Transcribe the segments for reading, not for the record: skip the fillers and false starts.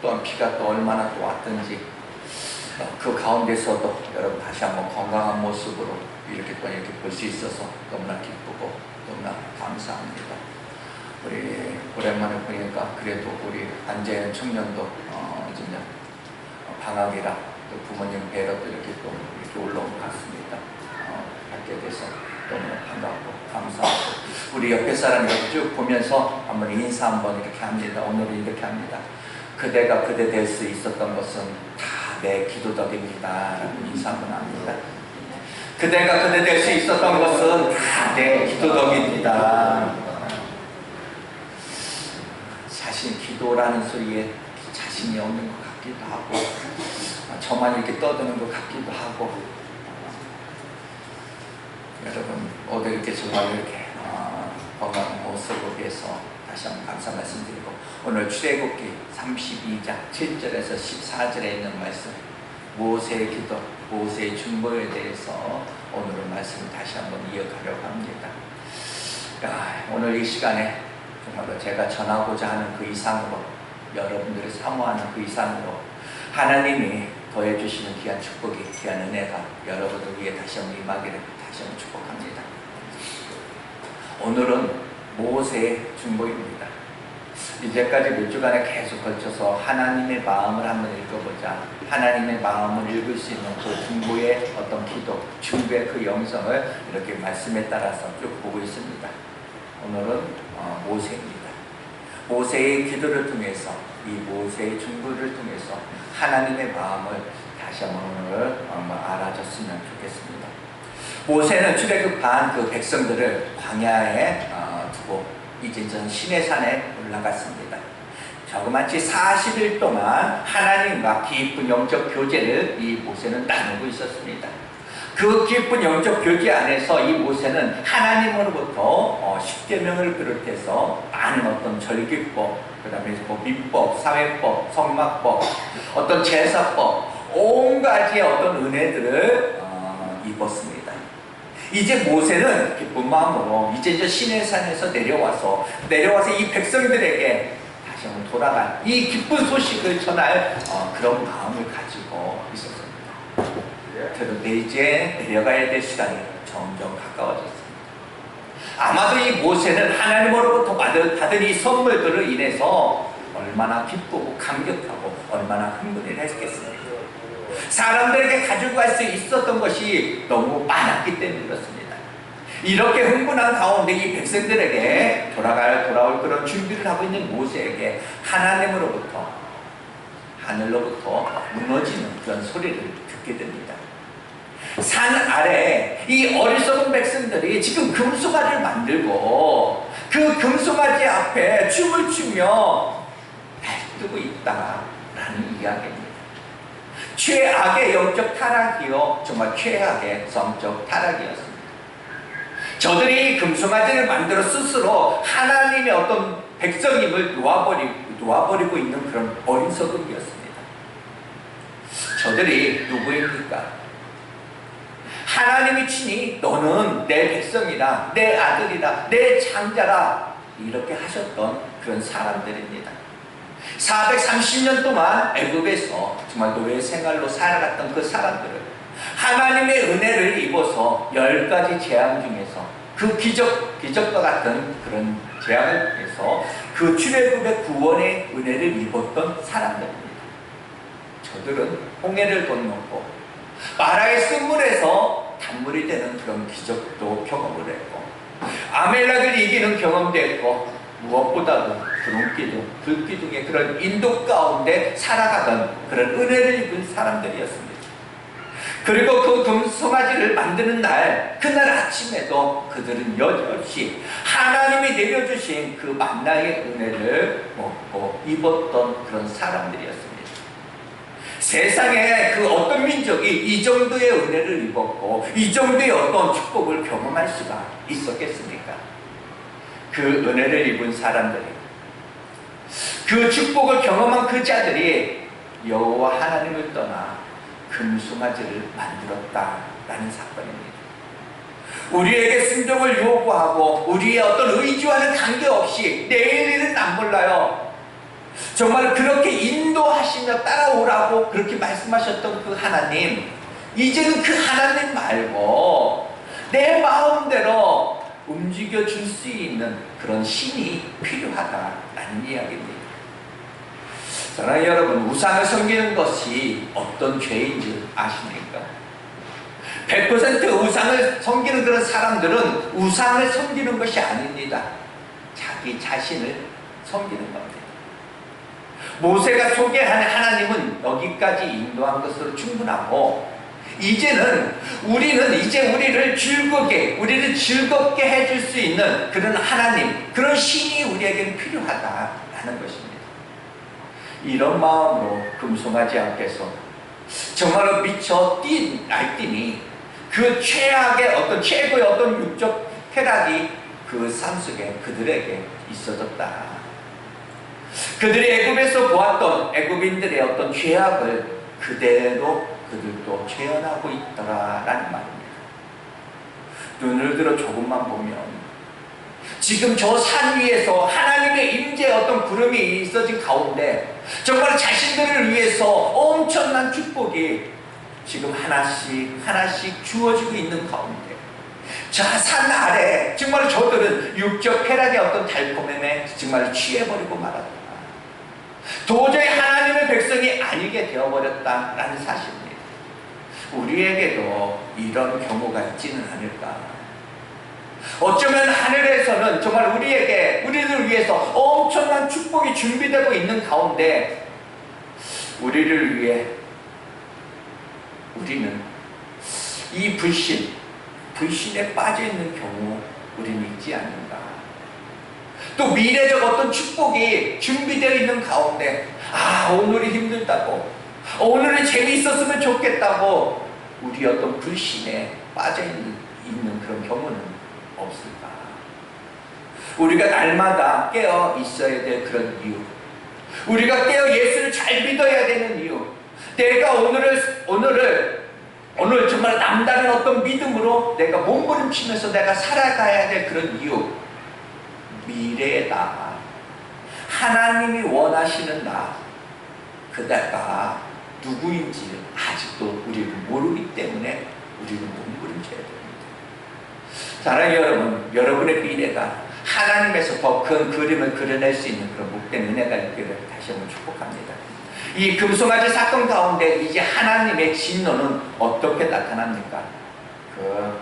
또한 비가 또 얼마나 또 왔든지 그 가운데서도 여러분 다시 한번 건강한 모습으로 이렇게 볼 수 있어서 너무나 기쁘고 너무나 감사합니다. 우리 오랜만에 보니까 그래도 우리 안재현 청년도 이제 방학이라 또 부모님 뵈러 또 이렇게 올라온 것 같습니다. 뵙게 돼서 너무나 반갑고 감사하고 우리 옆에 사람 이렇게 쭉 보면서 한번 인사 한번 이렇게 합니다. 오늘은 이렇게 합니다. 그대가 그대 될 수 있었던 것은 다 내 기도 덕입니다. 라고 인사 한번 합니다. 그대가 그대 될 수 있었던 것은 다 내 기도 덕입니다. 사실 기도라는 소리에 자신이 없는 것 같기도 하고 저만 이렇게 떠드는 것 같기도 하고 여러분 오늘 이렇게 정말 이렇게 건강한 모습을 위해서 다시 한번 감사 말씀드리고 오늘 출애굽기 32장 7절에서 14절에 있는 말씀 모세의 기도, 모세의 중보에 대해서 오늘은 말씀을 다시 한번 이어가려고 합니다. 오늘 이 시간에 정말로 제가 전하고자 하는 그 이상으로 여러분들이 사모하는 그 이상으로 하나님이 더해주시는 귀한 축복이 귀한 은혜가 여러분들 위해 다시 한번 임하기를 다시 한번 축복합니다. 오늘은 모세의 중보입니다. 이제까지 몇 주간에 계속 걸쳐서 하나님의 마음을 한번 읽어보자. 하나님의 마음을 읽을 수 있는 그 중보의 어떤 기도, 중보의 그 영성을 이렇게 말씀에 따라서 쭉 보고 있습니다. 오늘은 모세입니다. 모세의 기도를 통해서 이 모세의 중보를 통해서 하나님의 마음을 다시 한번 오늘 알아줬으면 좋겠습니다. 모세는 출애굽한 그 백성들을 광야에 두고 이제 전 시내산에 올라갔습니다. 조그맣지 40일 동안 하나님과 깊은 영적 교제를 이 모세는 나누고 있었습니다. 그 깊은 영적 교제 안에서 이 모세는 하나님으로부터 십계명을 비롯해서 많은 어떤 절기법, 그 다음에 민법, 사회법, 성막법, 어떤 제사법, 온가지의 어떤 은혜들을 입었습니다. 이제 모세는 기쁜 마음으로 이제 시내산에서 내려와서 이 백성들에게 다시 한번 돌아간 이 기쁜 소식을 전할 그런 마음을 가지고 있었습니다. 그런데 이제 내려가야 될 시간이 점점 가까워졌습니다. 아마도 이 모세는 하나님으로부터 받은 이 선물들을 인해서 얼마나 기쁘고 감격하고 얼마나 흥분을 했겠습니까? 사람들에게 가지고 갈 수 있었던 것이 너무 많았기 때문에 그렇습니다. 이렇게 흥분한 가운데 이 백성들에게 돌아올 그런 준비를 하고 있는 모세에게 하나님으로부터 하늘로부터 무너지는 그런 소리를 듣게 됩니다. 산 아래에 이 어리석은 백성들이 지금 금송아지를 만들고 그 금송아지 앞에 춤을 추며 날뛰고 있다라는 이야기입니다. 최악의 영적 타락이요, 정말 최악의 성적 타락이었습니다. 저들이 금송아지를 만들어 스스로 하나님의 어떤 백성임을 놓아버리고 있는 그런 어리석음이었습니다. 저들이 누구입니까? 하나님이 친히 너는 내 백성이다, 내 아들이다, 내 장자라 이렇게 하셨던 그런 사람들입니다. 430년 동안 애굽에서 정말 노예 생활로 살아갔던 그 사람들을 하나님의 은혜를 입어서 10가지 재앙 중에서 그 기적과 같은 그런 재앙을 통해서 그 출애굽의 구원의 은혜를 입었던 사람들입니다. 저들은 홍해를 건넜고 마라의 쓴물에서 단물이 되는 그런 기적도 경험을 했고 아멜렉을 이기는 경험도 했고 무엇보다도 구름기둥, 불기둥의 그런 인도 가운데 살아가던 그런 은혜를 입은 사람들이었습니다. 그리고 그 금송아지를 만드는 날, 그날 아침에도 그들은 여전히 하나님이 내려주신 그 만나의 은혜를 먹고 입었던 그런 사람들이었습니다. 세상에 그 어떤 민족이 이 정도의 은혜를 입었고 이 정도의 어떤 축복을 경험할 수가 있었겠습니까? 그 은혜를 입은 사람들이, 그 축복을 경험한 그 자들이 여호와 하나님을 떠나 금송아지를 만들었다라는 사건입니다. 우리에게 순종을 요구하고 우리의 어떤 의지와는 관계없이 내일 일은 안 몰라요. 정말 그렇게 인도하시며 따라오라고 그렇게 말씀하셨던 그 하나님, 이제는 그 하나님 말고 내 마음대로 움직여 줄 수 있는 그런 신이 필요하다라는 이야기입니다. 사랑하는 여러분, 우상을 섬기는 것이 어떤 죄인지 아십니까? 100% 우상을 섬기는 그런 사람들은 우상을 섬기는 것이 아닙니다. 자기 자신을 섬기는 겁니다. 모세가 소개한 하나님은 여기까지 인도한 것으로 충분하고, 이제는 우리는 우리를 즐겁게 해줄 수 있는 그런 하나님, 그런 신이 우리에게는 필요하다라는 것입니다. 이런 마음으로 금송아지 앞에서 정말로 미쳐 날뛰니 그 최고의 어떤 육적 쾌락이 그 삶 속에 그들에게 있어졌다. 그들이 애굽에서 보았던 애굽인들의 어떤 죄악을 그대로 그들도 재현하고 있더라라는 말입니다. 눈을 들어 조금만 보면 지금 저 산 위에서 하나님의 임재의 어떤 구름이 있어진 가운데 정말 자신들을 위해서 엄청난 축복이 지금 하나씩 주어지고 있는 가운데, 저 산 아래 정말 저들은 육적 쾌락의 어떤 달콤함에 정말 취해버리고 말았다. 도저히 하나님의 백성이 아니게 되어버렸다라는 사실입니다. 우리에게도 이런 경우가 있지는 않을까. 어쩌면 하늘에서는 정말 우리를 위해서 엄청난 축복이 준비되고 있는 가운데 우리를 위해 우리는 이 불신에 빠져있는 경우 우리는 있지 않는가. 또 미래적 어떤 축복이 준비되어 있는 가운데 오늘이 힘들다고, 오늘은 재미있었으면 좋겠다고 우리 어떤 불신에 빠져있는 그런 경우는 없을까. 우리가 날마다 깨어 있어야 될 그런 이유, 우리가 깨어 예수를 잘 믿어야 되는 이유, 내가 오늘 정말 남다른 어떤 믿음으로 내가 몸부림치면서 내가 살아가야 될 그런 이유, 미래의 나, 하나님이 원하시는 나, 그대가 누구인지 아직도 우리는 모르기 때문에 우리는 몸부림쳐야 됩니다. 사랑하는 여러분, 여러분의 미래가 하나님에서 더 큰 그림을 그려낼 수 있는 그런 복된 은혜가 있기를 다시 한번 축복합니다. 이 금송아지 사건 가운데 이제 하나님의 진노는 어떻게 나타납니까? 그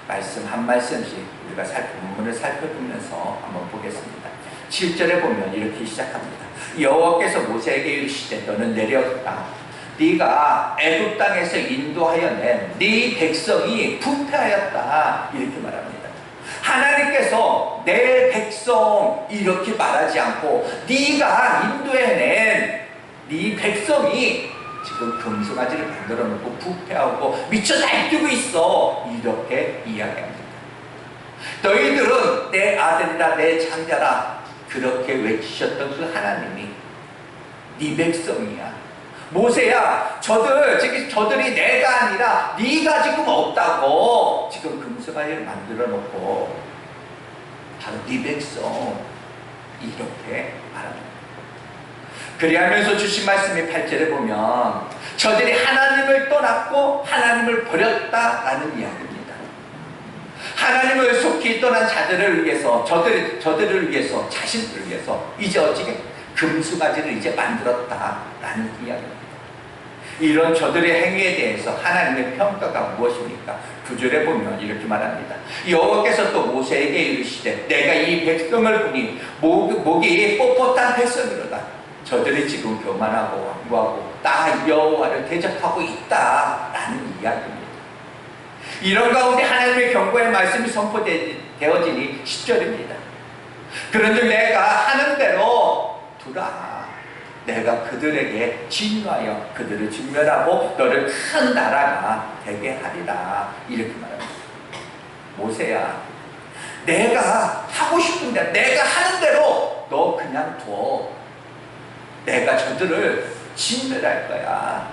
말씀 한 말씀씩 우리가 본문을 살펴보면서 한번 보겠습니다. 7절에 보면 이렇게 시작합니다. 여호와께서 모세에게 이르시되 너는 내려가라. 네가 애굽 땅에서 인도하여 낸 네 백성이 부패하였다. 이렇게 말합니다. 하나님께서 내 백성 이렇게 말하지 않고 네가 인도해낸 네 백성이 지금 금송아지를 만들어 놓고 부패하고 미쳐 날뛰고 있어. 이렇게 이야기합니다. 너희들은 내 아들이라 내 장자라 그렇게 외치셨던 그 하나님이 네 백성이야. 모세야, 저들이 내가 아니라 네가 지금 없다고 지금 금송아지를 만들어 놓고 바로 네 백성 이렇게 말합니다. 그리하면서 주신 말씀이 8절에 보면 저들이 하나님을 떠났고 하나님을 버렸다라는 이야기입니다. 하나님을 속히 떠난 자들을 위해서 저들을 위해서 자신들을 위해서 이제 어찌게 금송아지를 이제 만들었다라는 이야기입니다. 이런 저들의 행위에 대해서 하나님의 평가가 무엇입니까? 9절에 보면 이렇게 말합니다. 여호와께서 또 모세에게 이르시되 내가 이 백성을 보니 목이 뻣뻣한 백성이로다. 저들이 지금 교만하고 완고하고 나 여호와를 대적하고 있다라는 이야기입니다. 이런 가운데 하나님의 경고의 말씀이 선포되어지니 10절입니다. 그런즉 내가 하는 대로 두라. 내가 그들에게 진노하여 그들을 진멸하고 너를 큰 나라가 되게 하리라. 이렇게 말합니다. 모세야, 내가 하고 싶은데 내가 하는 대로 너 그냥 둬. 내가 저들을 진멸할 거야.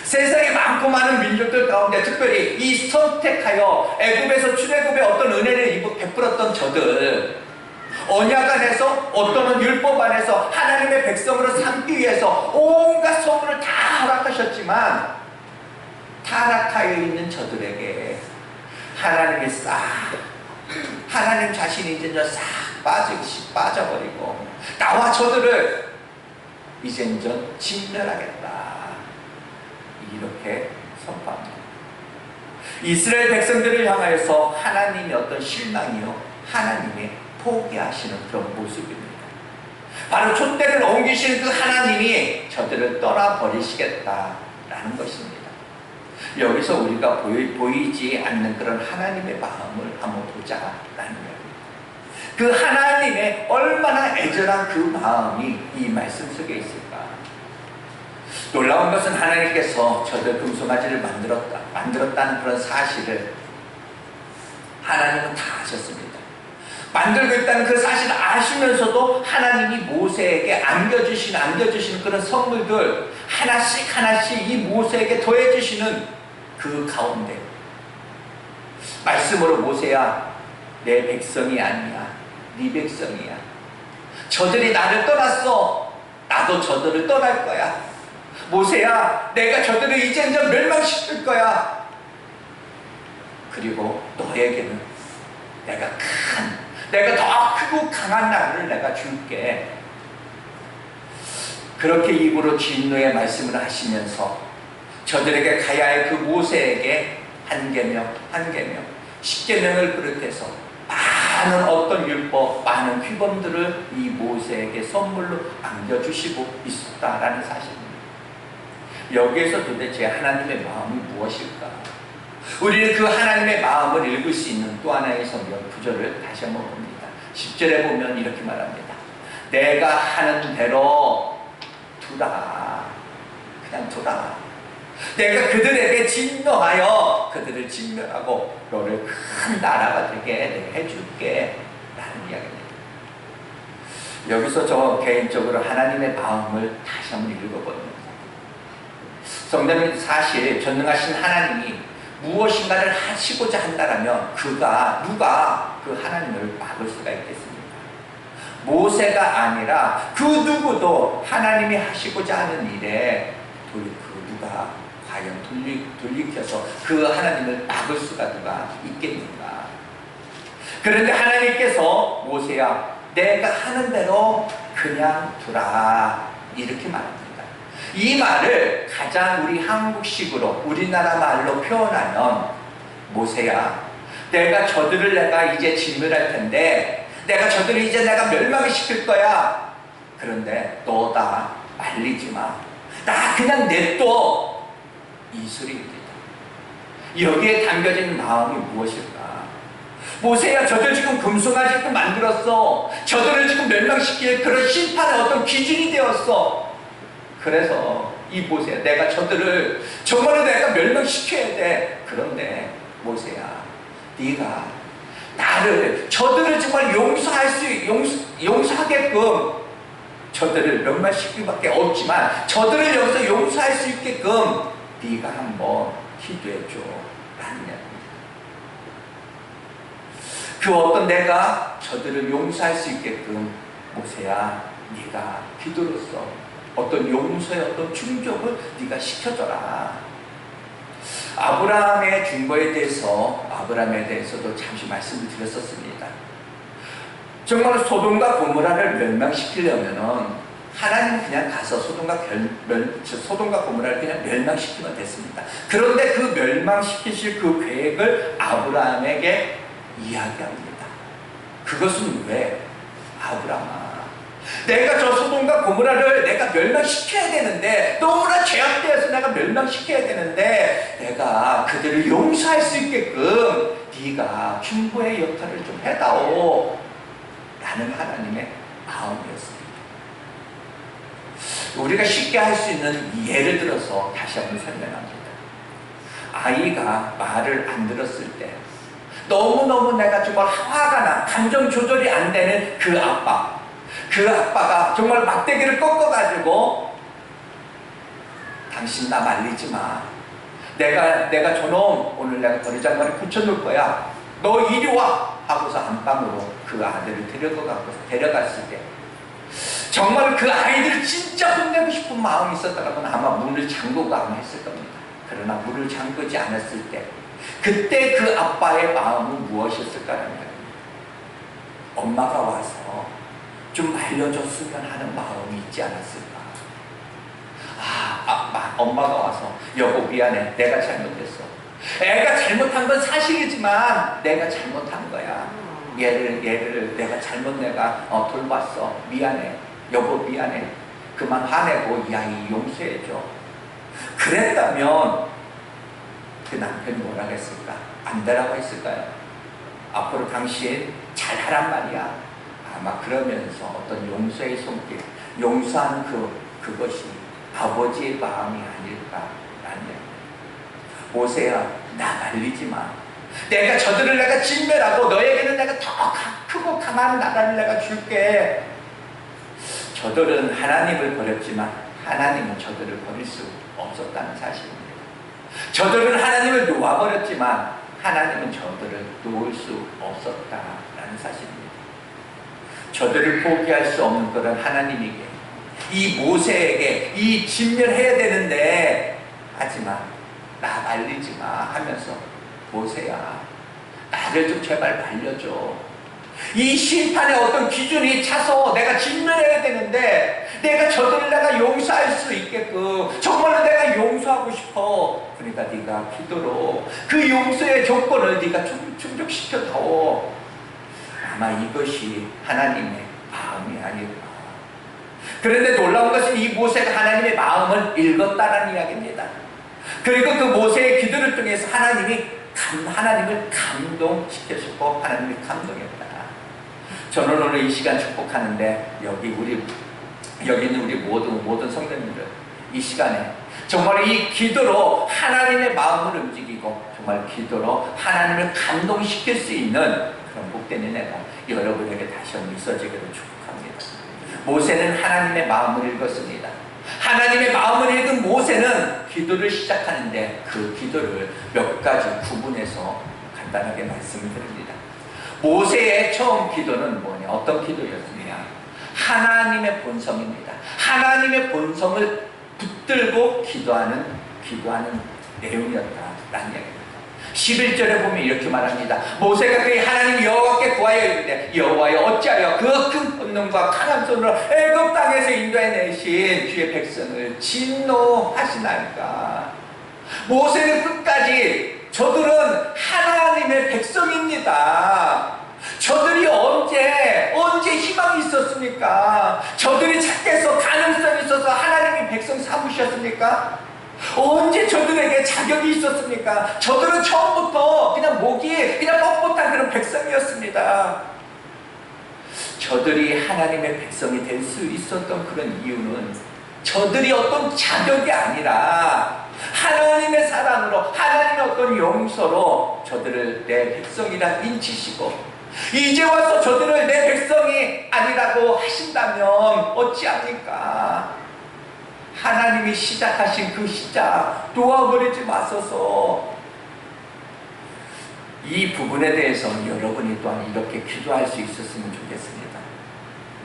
세상에 많고 많은 민족들 가운데 특별히 이 선택하여 애굽에서 출애굽의 어떤 은혜를 베풀었던 저들, 언약 안에서, 어떤 율법 안에서 하나님의 백성으로 삼기 위해서 온갖 선물을 다 허락하셨지만 타락하여 있는 저들에게 하나님이 하나님 자신이 이제 싹 빠져버리고 나와 저들을 이젠 진멸하겠다, 이렇게 선포합니다. 이스라엘 백성들을 향하여서 하나님의 어떤 실망이요, 하나님의 포기하시는 그런 모습입니다. 바로 촛대를 옮기시는 그 하나님이 저들을 떠나버리시겠다라는 것입니다. 여기서 우리가 보이지 않는 그런 하나님의 마음을 한번 보자라는 이야기입니다. 그 하나님의 얼마나 애절한 그 마음이 이 말씀 속에 있을까. 놀라운 것은 하나님께서 저들 금송아지를 만들었다는 그런 사실을 하나님은 다 아셨습니다. 만들고 있다는 그 사실을 아시면서도 하나님이 모세에게 안겨주시는 그런 선물들 하나씩 이 모세에게 더해주시는 그 가운데 말씀으로, 모세야, 내 백성이 아니야, 네 백성이야. 저들이 나를 떠났어. 나도 저들을 떠날 거야. 모세야, 내가 저들을 이젠 멸망시킬 거야. 그리고 너에게는 내가 더 크고 강한 나라를 내가 줄게. 그렇게 입으로 진노의 말씀을 하시면서 저들에게 가야 할 그 모세에게 한 계명 십계명을 비롯해서 많은 어떤 율법, 많은 규범들을 이 모세에게 선물로 안겨주시고 있었다라는 사실입니다. 여기에서 도대체 하나님의 마음이 무엇일까? 우리는 그 하나님의 마음을 읽을 수 있는 또 하나의 성경 구절을 다시 한번 봅니다. 10절에 보면 이렇게 말합니다. 내가 하는 대로 두라. 그냥 두라. 내가 그들에게 진노하여 그들을 진멸하고 너를 큰 나라가 되게 내가 해줄게 라는 이야기입니다. 여기서 저 개인적으로 하나님의 마음을 다시 한번 읽어보는 성도님, 사실 전능하신 하나님이 무엇인가를 하시고자 한다면 누가 그 하나님을 막을 수가 있겠습니까? 모세가 아니라 그 누구도 하나님이 하시고자 하는 일에 누가 과연 돌이켜서 그 하나님을 막을 수가 누가 있겠는가? 그런데 하나님께서 모세야, 내가 하는 대로 그냥 두라, 이렇게 말합니다. 이 말을 가장 우리 한국식으로, 우리나라 말로 표현하면, 모세야, 내가 저들을 이제 진멸할 텐데, 내가 저들을 이제 멸망을 시킬 거야. 그런데 너 나 말리지 마. 나 그냥 냅둬. 이 소리입니다. 여기에 담겨진 마음이 무엇일까? 모세야, 저들 지금 금송아지도 만들었어. 저들을 지금 멸망시킬 그런 심판의 어떤 기준이 되었어. 그래서 이 모세야, 내가 저들을 정말로 내가 멸망시켜야 돼. 그런데 모세야, 네가 저들을 정말 용서하게끔, 저들을 멸망시킬 밖에 없지만 저들을 여기서 용서할 수 있게끔 네가 한번 기도해줘 라는 이야기입니다. 그 어떤 내가 저들을 용서할 수 있게끔, 모세야, 네가 기도로서 어떤 용서의 어떤 충족을 네가 시켜줘라. 아브라함의 중보에 대해서도 잠시 말씀을 드렸었습니다. 정말 소돔과 고모라를 멸망시키려면은 하나님은 그냥 가서 소돔과 고모라를 그냥 멸망시키면 됐습니다. 그런데 그 멸망시키실 그 계획을 아브라함에게 이야기합니다. 그것은 왜? 아브라함아, 내가 저 소돔과 고모라를 내가 멸망시켜야 되는데, 너무나 죄악되어서 내가 멸망시켜야 되는데, 내가 그들을 용서할 수 있게끔 네가 중보의 역할을 좀 해다오 라는 하나님의 마음이었습니다. 우리가 쉽게 할 수 있는 예를 들어서 다시 한번 설명합니다. 아이가 말을 안 들었을 때 너무너무 내가 정말 화가 나, 감정 조절이 안 되는 그 아빠가 정말 막대기를 꺾어가지고, 당신 나 말리지 마. 내가 저놈 오늘 내가 버리장머리 붙여놓을 거야. 너 이리 와. 하고서 안방으로 그 아들을 데려갔을 때 정말 그 아이들을 진짜 혼내고 싶은 마음이 있었다면 아마 문을 잠그고 아마 했을 겁니다. 그러나 문을 잠그지 않았을 때 그때 그 아빠의 마음은 무엇이었을까라는 거예요. 엄마가 와서 좀 말려줬으면 하는 마음이 있지 않았을까. 엄마가 와서 여보 미안해, 내가 잘못했어. 애가 잘못한 건 사실이지만 내가 잘못한 거야. 얘를 내가 돌봤어. 미안해. 여보 미안해. 그만 화내고 이 아이 용서해줘. 그랬다면 그 남편이 뭐라고 했을까? 안 되라고 했을까요? 앞으로 당신 잘하란 말이야. 아마 그러면서 어떤 용서의 손길, 용서하는 그것이 아버지의 마음이 아닐까라는 얘기입니다. 모세야, 나 말리지 마. 내가 진멸하고 너에게는 내가 더 크고 강한 나라를 내가 줄게. 저들은 하나님을 버렸지만 하나님은 저들을 버릴 수 없었다는 사실입니다. 저들은 하나님을 놓아버렸지만 하나님은 저들을 놓을 수 없었다라는 사실입니다. 저들을 포기할 수 없는 그런 하나님에게, 이 모세에게 이 진멸해야 되는데 하지만 나 말리지 마 하면서 모세야 나를 좀 제발 말려줘. 이 심판의 어떤 기준이 차서 내가 진멸해야 되는데 내가 용서할 수 있게끔 정말로 내가 용서하고 싶어. 그러니까 네가 기도로 그 용서의 조건을 네가 충족시켜줘. 아마 이것이 하나님의 마음이 아닐까. 그런데 놀라운 것은 이 모세가 하나님의 마음을 읽었다는 이야기입니다. 그리고 그 모세의 기도를 통해서 하나님을 감동시켜주고 하나님을 감동했다. 저는 오늘 이 시간 축복하는데 여기 있는 우리 모든 성도님들 이 시간에 정말 이 기도로 하나님의 마음을 움직이고 정말 기도로 하나님을 감동시킬 수 있는 그런 복된 은혜가 여러분에게 다시 한번 있어지기를 축복합니다. 모세는 하나님의 마음을 읽었습니다. 하나님의 마음을 읽은 모세는 기도를 시작하는데 그 기도를 몇 가지 구분해서 간단하게 말씀을 드립니다. 모세의 처음 기도는 뭐냐? 어떤 기도였느냐? 하나님의 본성입니다. 하나님의 본성을 붙들고 기도하는 내용이었다라는 얘기입니다. 11절에 보면 이렇게 말합니다. 모세가 그의 하나님 여호와께 구하여 이르되 여호와여 어찌하여 그 큰 권능과 강한 손으로 애굽 땅에서 인도해 내신 주의 백성을 진노하시나이까. 모세는 끝까지 저들은 하나님의 백성입니다. 저들이 언제 희망이 있었습니까? 저들이 착해서 가능성이 있어서 하나님의 백성 삼으셨습니까? 언제 저들에게 자격이 있었습니까? 저들은 처음부터 그냥 뻣뻣한 그런 백성이었습니다. 저들이 하나님의 백성이 될 수 있었던 그런 이유는 저들이 어떤 자격이 아니라 하나님의 사랑으로, 하나님의 어떤 용서로 저들을 내 백성이라 인치시고 이제 와서 저들을 내 백성이 아니라고 하신다면 어찌합니까? 하나님이 시작하신 그 시작 놓아버리지 마소서. 이 부분에 대해서 여러분이 또한 이렇게 기도할 수 있었으면 좋겠습니다.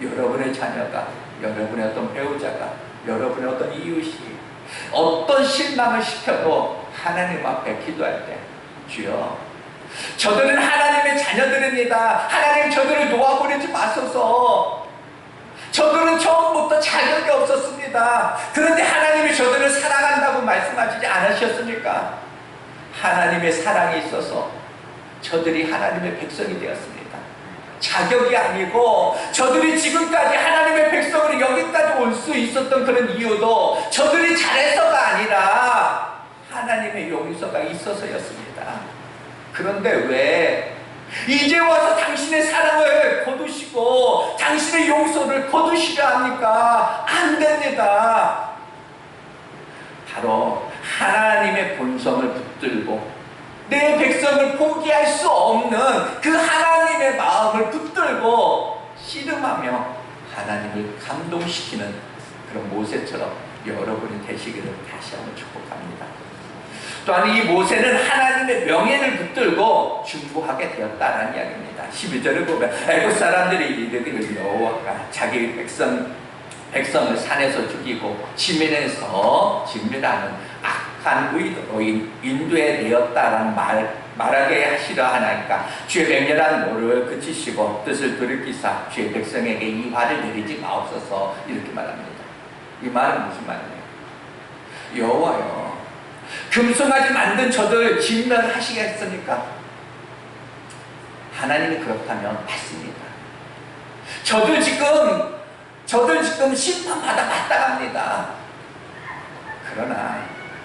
여러분의 자녀가, 여러분의 어떤 배우자가, 여러분의 어떤 이웃이 어떤 실망을 시켜도 하나님 앞에 기도할 때 주여 저들은 하나님의 자녀들입니다. 하나님 저들을 놓아버리지 마소서. 저들은 처음부터 자격이 없었습니다. 그런데 하나님이 저들을 사랑한다고 말씀하시지 않으셨습니까? 하나님의 사랑이 있어서 저들이 하나님의 백성이 되었습니다. 자격이 아니고 저들이 지금까지 하나님의 백성으로 여기까지 올 수 있었던 그런 이유도 저들이 잘해서가 아니라 하나님의 용서가 있어서였습니다. 그런데 왜 이제 와서 당신의 사랑을 거두시고 당신의 용서를 거두시려 합니까? 안 됩니다. 바로 하나님의 본성을 붙들고 내 백성을 포기할 수 없는 그 하나님의 마음을 붙들고 씨름하며 하나님을 감동시키는 그런 모세처럼 여러분이 되시기를 다시 한번 축복합니다. 또한 이 모세는 하나님의 명예를 붙들고 중보하게 되었다는 이야기입니다. 12절을 보면 애굽 사람들이 이르기를 여호와가 자기 백성을 산에서 죽이고 지면에서 진멸하는 악한 의도로 인도해 내었다라는 말하게 하시려 하나이까 주의 맹렬한 노를 그치시고 뜻을 돌이키사 주의 백성에게 이 화를 내리지 마옵소서. 이렇게 말합니다. 이 말은 무슨 말이에요? 여호와여, 금송아지 만든 저들 진멸하시겠습니까? 하나님이 그렇다면 맞습니다. 저들 지금 심판받아 마땅합니다. 그러나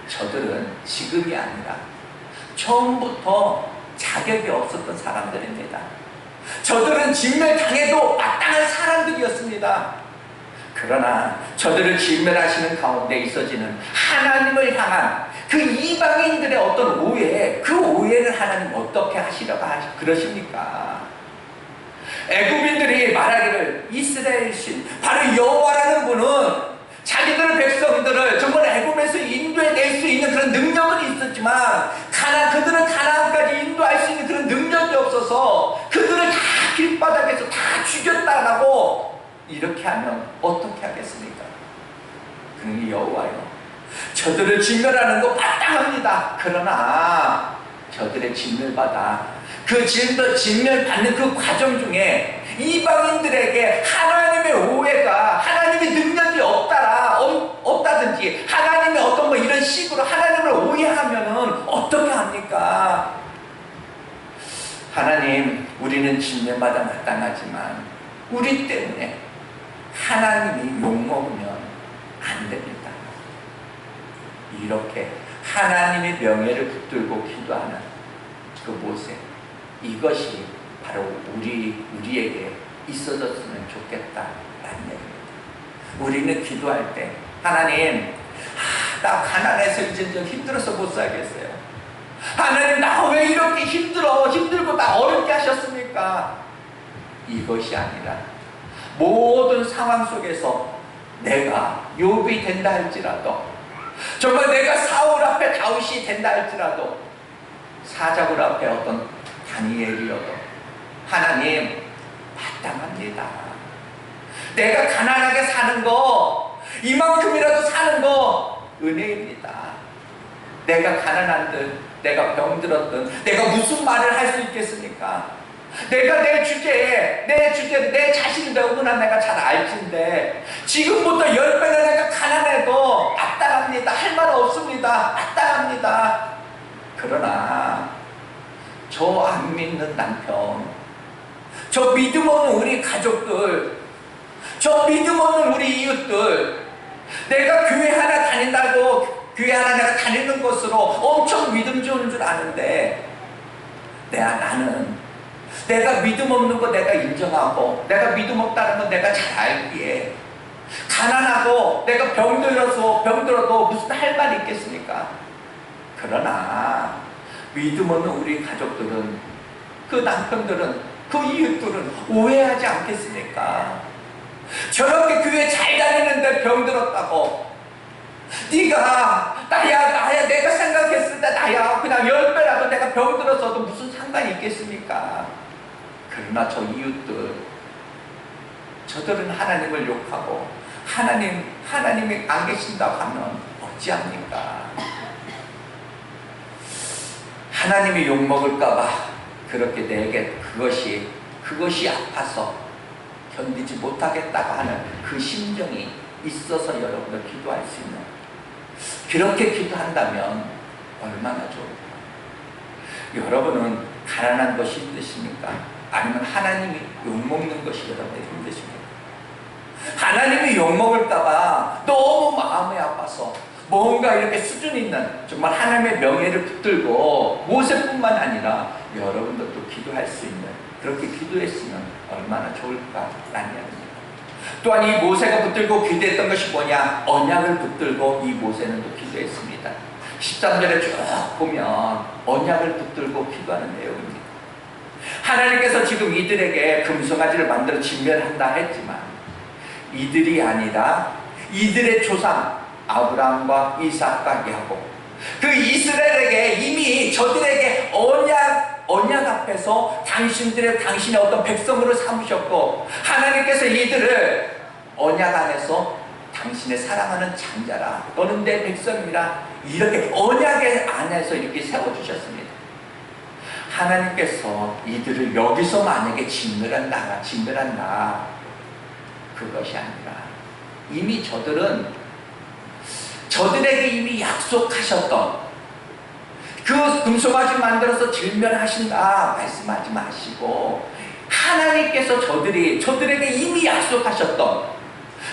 저들은 지금이 아니라 처음부터 자격이 없었던 사람들입니다. 저들은 진멸당해도 마땅한 사람들이었습니다. 그러나 저들을 진멸하시는 가운데 있어지는 하나님을 향한 그 이방인들의 어떤 오해, 그 오해를 하나님 어떻게 하시려고 그러십니까? 애굽인들이 말하기를 이스라엘 신, 바로 여호와라는 분은 자기들 백성들을 정말 애굽에서 인도해낼 수 있는 그런 능력은 있었지만 그들은 가나안까지 인도할 수 있는 그런 능력이 없어서 그들을 다 길바닥에서 다 죽였다라고 이렇게 하면 어떻게 하겠습니까? 그러니 여호와여, 저들을 진멸하는 거 마땅합니다. 그러나 저들의 진멸받아 그 진멸받는 그 과정 중에 이방인들에게 하나님의 오해가, 하나님의 능력이 없다든지 하나님의 어떤 뭐 이런 식으로 하나님을 오해하면은 어떻게 합니까? 하나님, 우리는 진멸받아 마땅하지만 우리 때문에 하나님이 욕먹으면 안 됩니다. 이렇게 하나님의 명예를 붙들고 기도하는 그 모습, 이것이 바로 우리에게 있어졌으면 좋겠다라는 얘기입니다. 우리는 기도할 때 하나님, 나 가난해서 이제 좀 힘들어서 못 살겠어요. 하나님, 나 왜 이렇게 힘들고 나 어렵게 하셨습니까? 이것이 아니라 모든 상황 속에서 내가 욥이 된다 할지라도, 정말 내가 사울 앞에 다윗이 된다 할지라도, 사자굴 앞에 어떤 다니엘이어도 하나님 마땅합니다. 내가 가난하게 사는 거, 이만큼이라도 사는 거 은혜입니다. 내가 가난한들, 내가 병들었든 내가 무슨 말을 할 수 있겠습니까? 내가 내 주제에 내 자신을 너무나 내가 잘 알진데 지금부터 10배나 내가 가난해도 마땅합니다. 할 말 없습니다. 마땅합니다. 그러나 저 안 믿는 남편, 저 믿음 없는 우리 가족들, 저 믿음 없는 우리 이웃들, 내가 교회 하나 다닌다고 교회 하나 내가 다니는 것으로 엄청 믿음 좋은 줄 아는데 나는 내가 믿음 없는 거 내가 인정하고 내가 믿음 없다는 건 내가 잘 알기에 가난하고 내가 병들어도 무슨 할 말이 있겠습니까? 그러나 믿음 없는 우리 가족들은, 그 남편들은, 그 이웃들은 오해하지 않겠습니까? 저렇게 교회 잘 다니는데 병들었다고, 네가 나야 내가 생각했을 때 나야 그냥 10배라도 내가 병들어서도 무슨 상관이 있겠습니까? 그러나 저 이웃들, 저들은 하나님을 욕하고 하나님이 안 계신다고 하면 어찌합니까? 하나님이 욕먹을까봐 그렇게 내게 그것이 아파서 견디지 못하겠다고 하는 그 심정이 있어서 여러분들 기도할 수 있는, 그렇게 기도한다면 얼마나 좋을까? 여러분은 가난한 것이 힘드십니까? 아니면 하나님이 욕먹는 것이 여러분들 힘드십니까? 하나님이 욕먹을까봐 너무 마음이 아파서 뭔가 이렇게 수준 있는 정말 하나님의 명예를 붙들고 모세뿐만 아니라 여러분들도 기도할 수 있는, 그렇게 기도했으면 얼마나 좋을까라는 이야기입니다. 또한 이 모세가 붙들고 기도했던 것이 뭐냐? 언약을 붙들고 이 모세는 또 기도했습니다. 13절에 쭉 보면 언약을 붙들고 기도하는 내용입니다. 하나님께서 지금 이들에게 금송아지를 만들어 진멸한다 했지만 이들이 아니라 이들의 조상 아브라함과 이삭과 야곱, 그 이스라엘에게 이미 저들에게 언약 앞에서 당신의 어떤 백성으로 삼으셨고, 하나님께서 이들을 언약 안에서 당신의 사랑하는 장자라, 너는 내 백성이라, 이렇게 언약의 안에서 이렇게 세워주셨습니다. 하나님께서 이들을 여기서 만약에 진멸한다, 그것이 아니라 이미 저들에게 이미 약속하셨던 그 금송아지 만들어서 진멸하신다 말씀하지 마시고, 하나님께서 저들에게 이미 약속하셨던,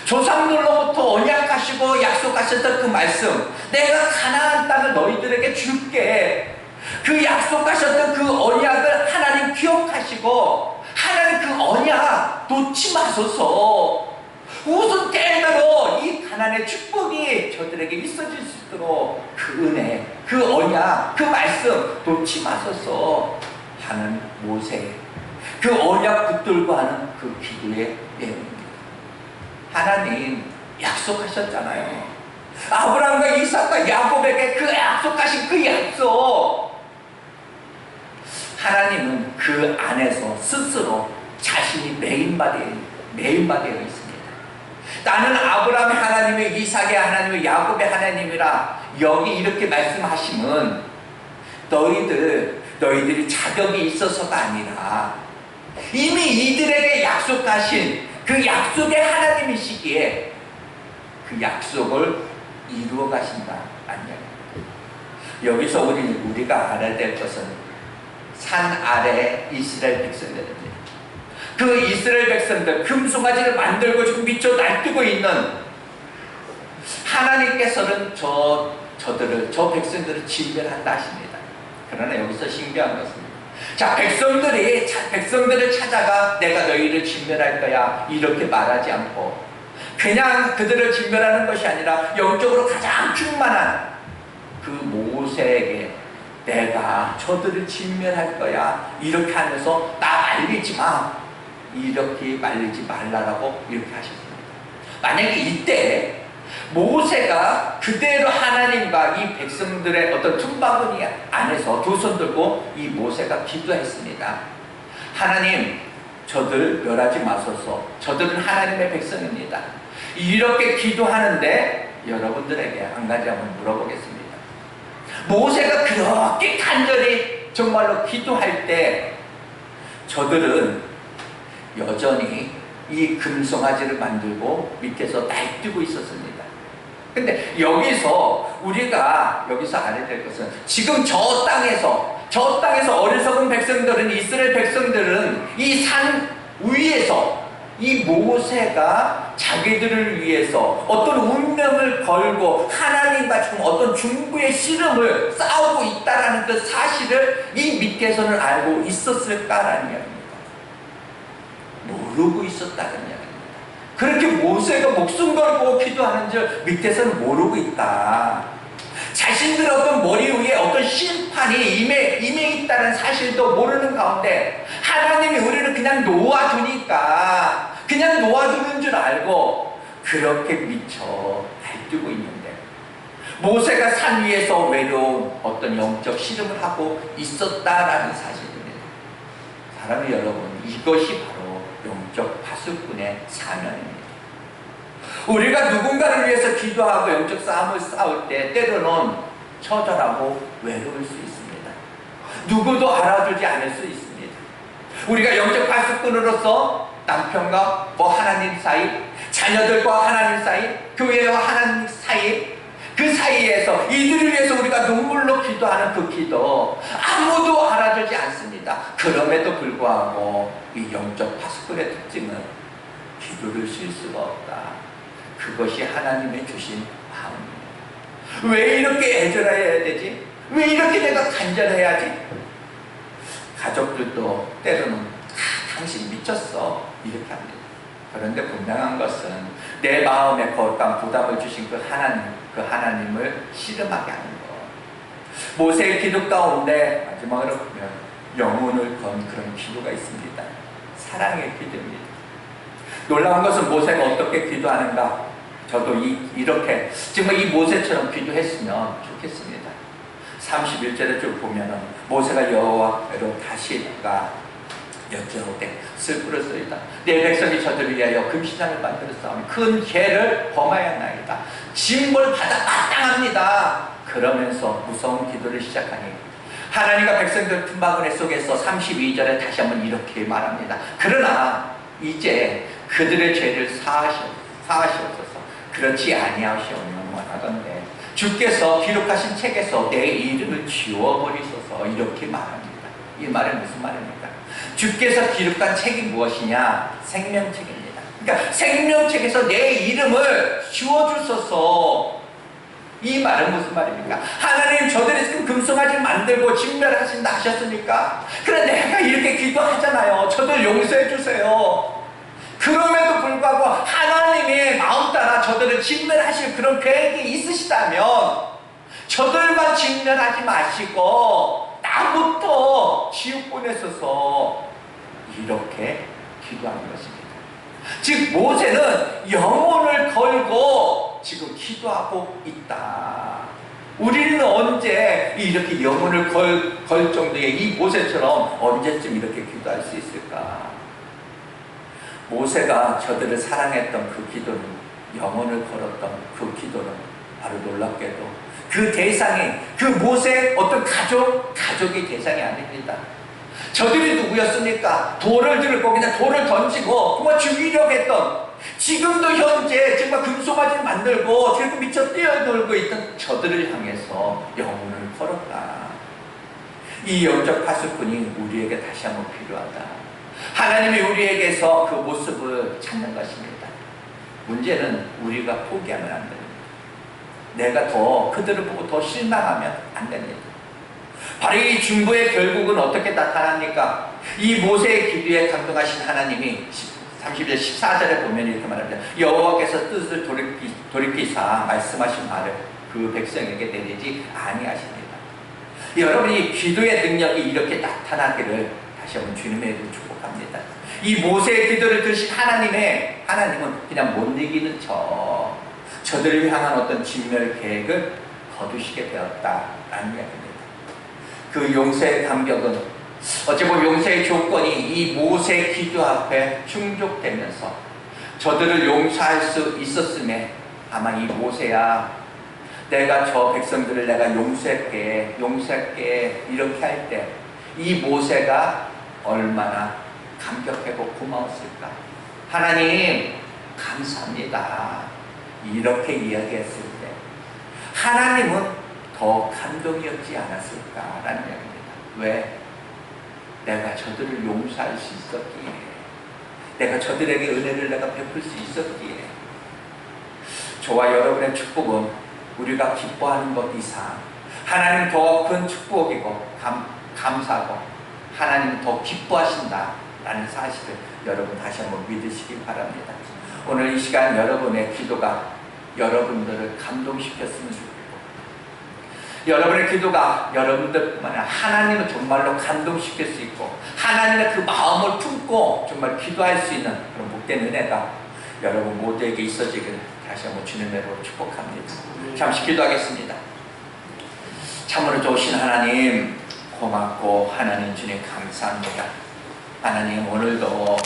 조상들로부터 언약하시고 약속하셨던 그 말씀, 내가 가나안 땅을 너희들에게 줄게, 그 약속하셨던 그 언약을 하나님 기억하시고, 하나님 그 언약 놓지 마소서. 무슨 때대로 이 가나안의 축복이 저들에게 있어질 수 있도록 그 은혜, 그 언약, 그 말씀 놓지 마소서 하는 모세, 그 언약 붙들고 하는 그 기도의 내용입니다. 하나님 약속하셨잖아요. 아브라함과 이삭과 야곱에게 그 약속하신 그 약속, 하나님은 그 안에서 스스로 자신이 매인바되어 있습니다. 나는 아브라함의 하나님의, 이삭의 하나님의, 야곱의 하나님이라 여기 이렇게 말씀하시면 너희들이 자격이 있어서가 아니라 이미 이들에게 약속하신 그 약속의 하나님이시기에 그 약속을 이루어 가신다. 아니야. 여기서 우리가 알아야 될 것은 산 아래 이스라엘 백성들입니다. 그 이스라엘 백성들, 금송아지를 만들고 지금 미쳐 날뛰고 있는 하나님께서는 저 백성들을 진멸한다 하십니다. 그러나 여기서 신기한 것은, 백성들을 찾아가 내가 너희를 진멸할 거야 이렇게 말하지 않고, 그냥 그들을 진멸하는 것이 아니라 영적으로 가장 충만한 그 모세에게 내가 저들을 진멸할 거야 이렇게 하면서 나 말리지 마, 이렇게 말리지 말라라고 이렇게 하셨습니다. 만약에 이때 모세가 그대로 하나님과 이 백성들의 어떤 틈바구니 안에서 두 손 들고 이 모세가 기도했습니다. 하나님, 저들 멸하지 마소서. 저들은 하나님의 백성입니다. 이렇게 기도하는데 여러분들에게 한 가지 한번 물어보겠습니다. 모세가 그렇게 간절히 정말로 기도할 때 저들은 여전히 이 금송아지를 만들고 밑에서 날뛰고 있었습니다. 근데 여기서 알아야 될 것은, 지금 저 땅에서 어리석은 백성들은, 이스라엘 백성들은 이 산 위에서 이 모세가 자기들을 위해서 어떤 운명을 걸고 하나님과 지금 어떤 중부의 씨름을 싸우고 있다라는 그 사실을 이 밑에서는 알고 있었을까라는 이야기입니다. 모르고 있었다는 이야기입니다. 그렇게 모세가 목숨 걸고 기도하는 줄 밑에서는 모르고 있다. 자신들의 어떤 머리 위에 어떤 심판이 임해 있다는 사실도 모르는 가운데 하나님이 우리를 그냥 놓아두는 줄 알고 그렇게 미쳐 날뛰고 있는데, 모세가 산 위에서 외로운 어떤 영적 씨름을 하고 있었다라는 사실입니다. 사랑하는 여러분, 이것이 바로 영적 파수꾼의 사명입니다. 우리가 누군가를 위해서 기도하고 영적 싸움을 싸울 때 때로는 처절하고 외로울 수 있습니다. 누구도 알아주지 않을 수 있습니다. 우리가 영적 파수꾼으로서 남편과 하나님 사이, 자녀들과 하나님 사이, 교회와 하나님 사이, 그 사이에서 이들을 위해서 우리가 눈물로 기도하는 그 기도 아무도 알아주지 않습니다. 그럼에도 불구하고 이 영적 파수꾼의 특징은 기도를 쉴 수가 없다. 그것이 하나님의 주신 마음입니다. 왜 이렇게 애절해야 되지? 왜 이렇게 내가 간절해야지? 가족들도 때로는 당신 미쳤어 이렇게 합니다. 그런데 분명한 것은 내 마음에 거룩한 부담을 주신 그 하나님을 씨름하게 하는 것. 모세의 기도 가운데 마지막으로 보면 영혼을 건 그런 기도가 있습니다. 사랑의 기도입니다. 놀라운 것은 모세가 어떻게 기도하는가? 저도 이렇게 정말 이 모세처럼 기도했으면 좋겠습니다. 31절에 쭉 보면은 모세가 여호와로 다시가 여쭈어오되 슬프로소이다. 내 백성이 저들을 위하여 금시장을 만들었사오니 큰 죄를 범하였나이다. 징벌받아 마땅합니다. 그러면서 무서운 기도를 시작하니 하나님과 백성들 품바구니 속에서 32절에 다시 한번 이렇게 말합니다. 그러나 이제 그들의 죄를 사하시옵소서. 그렇지 아니하시오면 원하던데 주께서 기록하신 책에서 내 이름을 지워버리소서. 이렇게 말합니다. 이 말은 무슨 말입니까? 주께서 기록한 책이 무엇이냐? 생명책입니다. 그러니까 생명책에서 내 이름을 지워주소서. 이 말은 무슨 말입니까? 하나님 저들이 지금 금송아지를 만들고 진멸하신다 하셨으니까 그래 내가 이렇게 기도하잖아요. 저들 용서해 주세요. 그럼에도 불구하고 하나님의 마음 따라 저들을 진멸하실 그런 계획이 있으시다면 저들만 진멸하지 마시고 나부터 지옥 보내소서. 이렇게 기도하는 것입니다. 즉 모세는 영혼을 걸고 지금 기도하고 있다. 우리는 언제 이렇게 영혼을 걸 정도의 이 모세처럼 언제쯤 이렇게 기도할 수 있을까? 모세가 저들을 사랑했던 그 기도는, 영혼을 걸었던 그 기도는 바로 놀랍게도 그 대상이 그 모세의 어떤 가족이 대상이 아닙니다. 저들이 누구였습니까? 돌을 들고 그냥 돌을 던지고 정말 죽이려고 했던, 지금도 현재 정말 금송아지를 만들고 지금 미쳐 뛰어놀고 있던 저들을 향해서 영혼을 걸었다. 이 영적 파수꾼이 우리에게 다시 한번 필요하다. 하나님이 우리에게서 그 모습을 찾는 것입니다. 문제는 우리가 포기하면 안 됩니다. 내가 더 그들을 보고 더 실망하면 안 됩니다. 바로 이 중보의 결국은 어떻게 나타납니까? 이 모세의 기도에 감동하신 하나님이 30절 14절에 보면 이렇게 말합니다. 여호와께서 뜻을 돌이키사 말씀하신 말을 그 백성에게 내리지 아니하십니다. 여러분이 기도의 능력이 이렇게 나타나기를 다시 한번 주님의 이름으로 축복합니다. 이 모세의 기도를 들으신 하나님은 그냥 못 이기는 저들을 향한 어떤 진멸 계획을 거두시게 되었다라는 이야기입니다. 그 용서의 감격은 어찌 보면 용서의 조건이 이 모세의 기도 앞에 충족되면서 저들을 용서할 수 있었음에 아마 이 모세야 내가 저 백성들을 내가 용서할게 이렇게 할 때 이 모세가 얼마나 감격하고 고마웠을까. 하나님 감사합니다 이렇게 이야기했을 때 하나님은 더 감동이었지 않았을까라는 이야기입니다. 왜? 내가 저들을 용서할 수 있었기에, 내가 저들에게 은혜를 내가 베풀 수 있었기에. 저와 여러분의 축복은 우리가 기뻐하는 것 이상 하나님 더 큰 축복이고 감사하고 하나님 더 기뻐하신다라는 사실을 여러분 다시 한번 믿으시기 바랍니다. 오늘 이 시간 여러분의 기도가 여러분들을 감동시켰으면 좋겠고, 여러분의 기도가 여러분들뿐만 아니라 하나님을 정말로 감동시킬 수 있고 하나님의 그 마음을 품고 정말 기도할 수 있는 그런 복된 은혜가 여러분 모두에게 있어지기를 다시 한번 주님의 이름으로 축복합니다. 잠시 기도하겠습니다. 참으로 좋으신 하나님 고맙고 하나님 주님 감사합니다. 하나님 오늘도